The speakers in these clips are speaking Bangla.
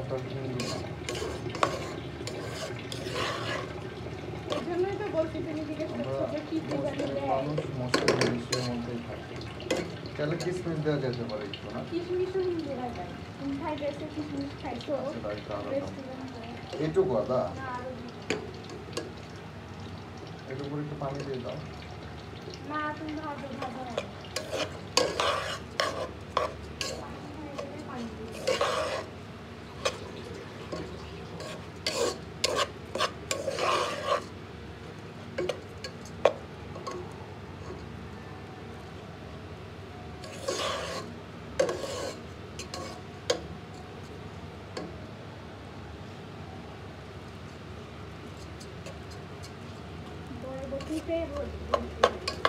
কালারটা সুন্দর। এজন্যই তো বলছি তুমি জিজ্ঞেস করছো যে কি কি বানালে মানুষ মশলা জিনিসের মধ্যেই থাকে। তাহলে কিসমিস দেওয়া যেতে পারে একটু না? কিশমিশও দেওয়া যায়। তুমি ফ্রাইড রাইসে কিশমিশ খাইছো? এইটুকু আদা না আরো এটার উপরে একটু পানি দিয়ে দাও। না তুমি ভাজো ভাজো না।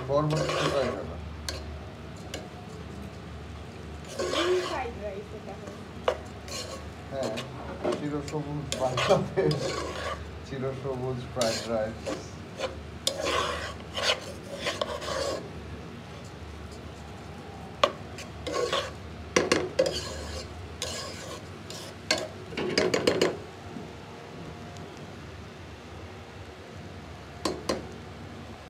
বরবটি কোথায় গেল? হ্যাঁ, চিরসবুজ বাংলাদেশ, চিরসবুজ ফ্রাইড রাইস।